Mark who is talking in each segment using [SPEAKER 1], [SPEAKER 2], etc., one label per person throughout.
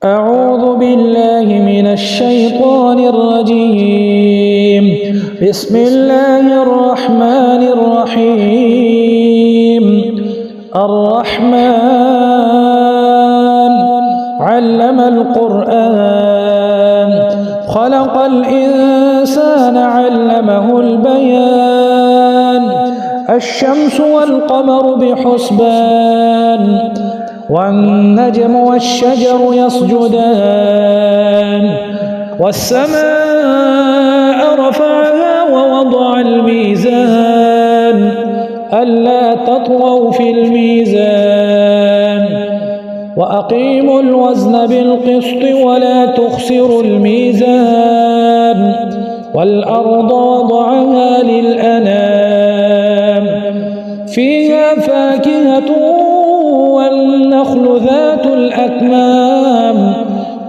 [SPEAKER 1] أعوذ بالله من الشيطان الرجيم. بسم الله الرحمن الرحيم. الرحمن علم القرآن خلق الإنسان علمه البيان. الشمس والقمر بحسبان والنجم والشجر يسجدان. والسماء رفعها ووضع الميزان ألا تطغوا في الميزان وأقيموا الوزن بالقسط ولا تخسروا الميزان. والأرض وضعها للأنام فيها فاكهة والنخل ذات الأكمام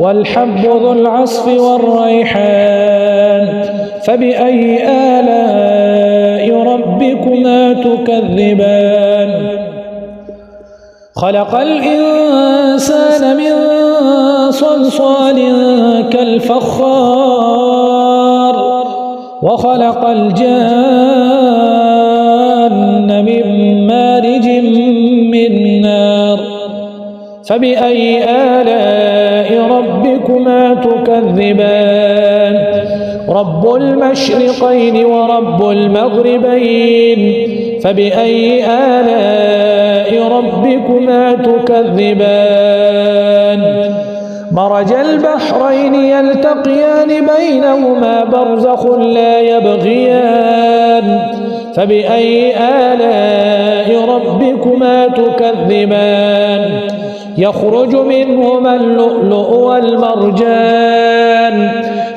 [SPEAKER 1] والحب ذو العصف والريحان. فبأي آلاء ربكما تكذبان؟ خلق الإنسان من صلصال كالفخار وخلق الجان من مارج من نار. فبأي آلاء ربكما تكذبان؟ رب المشرقين ورب المغربين. فبأي آلاء ربكما تكذبان؟ مرج البحرين يلتقيان بينهما برزخ لا يبغيان. فبأي آلاء ربكما تكذبان؟ يخرج منهما اللؤلؤ والمرجان.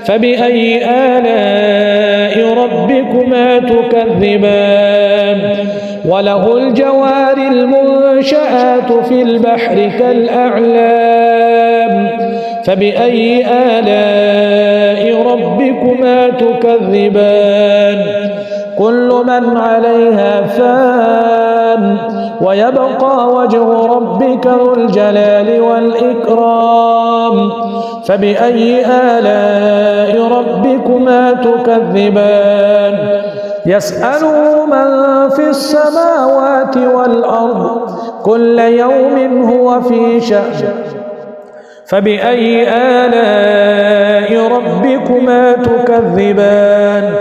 [SPEAKER 1] فبأي آلاء ربكما تكذبان؟ وله الجوار المنشآت في البحر كالأعلام. فبأي آلاء ربكما تكذبان؟ كل من عليها فان ويبقى وجه ربك ذو الجلال والإكرام. فبأي آلاء ربكما تكذبان؟ يسأله من في السماوات والأرض كل يوم هو في شأن. فبأي آلاء ربكما تكذبان؟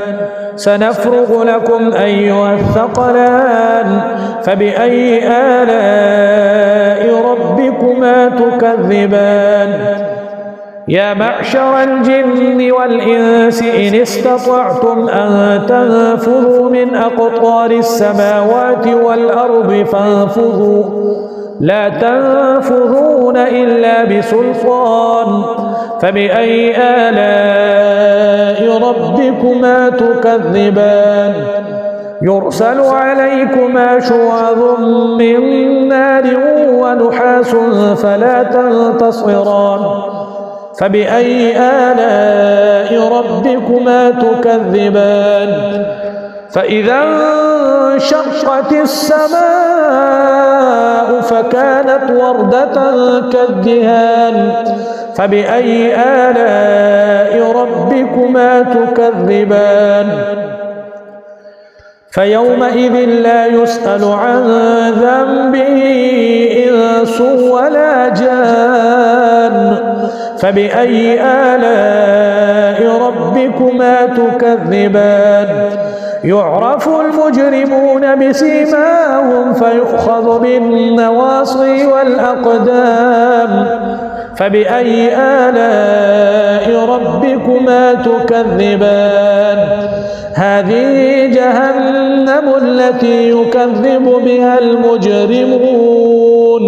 [SPEAKER 1] سنفرغ لكم أيها الثقلان. فبأي آلاء ربكما تكذبان؟ يا معشر الجن والإنس إن استطعتم أن تنفذوا من أقطار السماوات والأرض فانفذوا لا تنفذون إلا بسلطان. فبأي آلاء ربكما تكذبان؟ يرسل عليكما شواظ من نار ونحاس فلا تنتصران. فبأي آلاء ربكما تكذبان؟ فإذا انشقت السماء فكانت وردة كالدهان. فبأي آلاء ربكما تكذبان؟ فيومئذ لا يسأل عن ذنبه إنس ولا جان. فبأي آلاء ربكما تكذبان؟ يعرف المجرمون بسيماهم فيؤخذ بالنواصي والأقدام. فبأي آلاء ربكما تكذبان؟ هذه جهنم التي يكذب بها المجرمون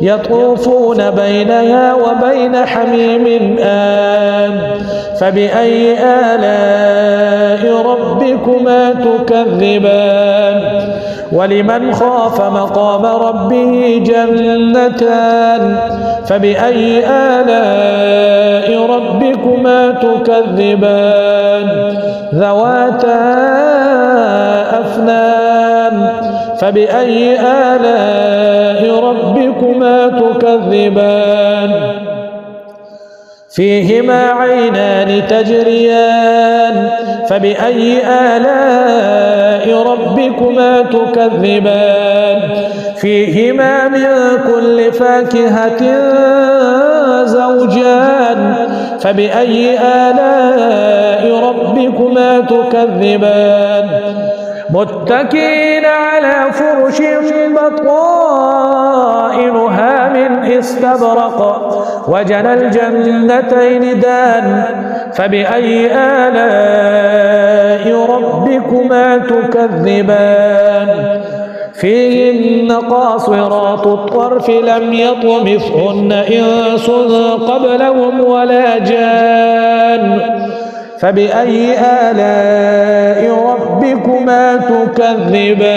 [SPEAKER 1] يطوفون بينها وبين حميم آن. فبأي آلاء ربكما تكذبان؟ ولمن خاف مقام ربه جنتان. فبأي آلاء ربكما تكذبان؟ ذواتا أفنان. فبأي آلاء ربكما تكذبان فيهما عينان تجريان فبأي آلاء ربكما تكذبان فيهما من كل فاكهة زوجان فبأي آلاء ربكما تكذبان متكئين على فرش بطائنها من استبرق وجنى الجنتين دان فبأي آلاء ربكما تكذبان فيهن قاصرات الطرف لم يطمثهن إنس قبلهم ولا جان فبأي آلاء ربكما تكذبان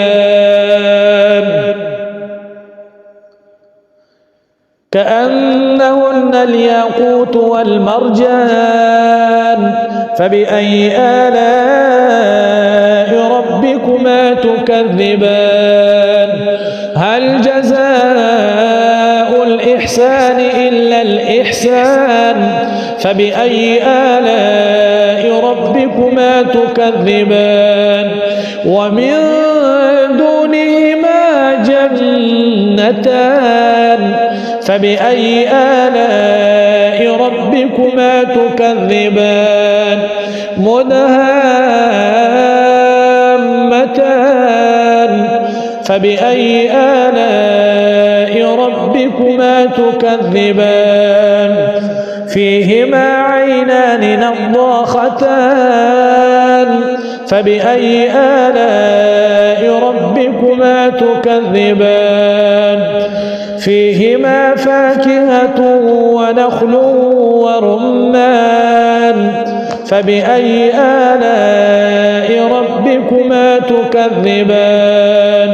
[SPEAKER 1] كأنهن الياقوت والمرجان فبأي آلاء ربكما تكذبان هل جزاء الإحسان إلا الإحسان فبأي آلاء ربكما تكذبان ومن دونهما جنتان فبأي آلاء ربكما تكذبان مدهامتان فبأي آلاء ربكما تكذبان فيهما عينان نضاختان فبأي آلاء ربكما تكذبان فيهما فاكهة ونخل ورمان فبأي آلاء ربكما تكذبان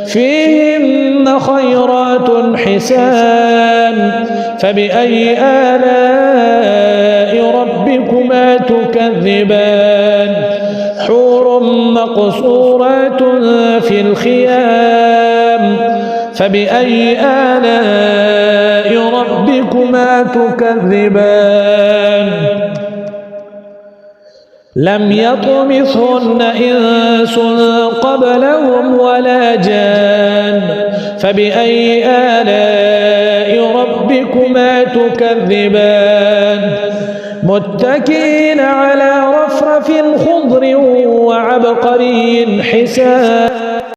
[SPEAKER 1] فيهن خيرات حسان فبأي آلاء ربكما تكذبان حور مقصورات في الخيام فبأي آلاء ربكما تكذبان لم يطمثهن إنس قبلهم ولا جان فبأي آلاء ربكما تكذبان متكئين على رفرف خضر وعبقري حسان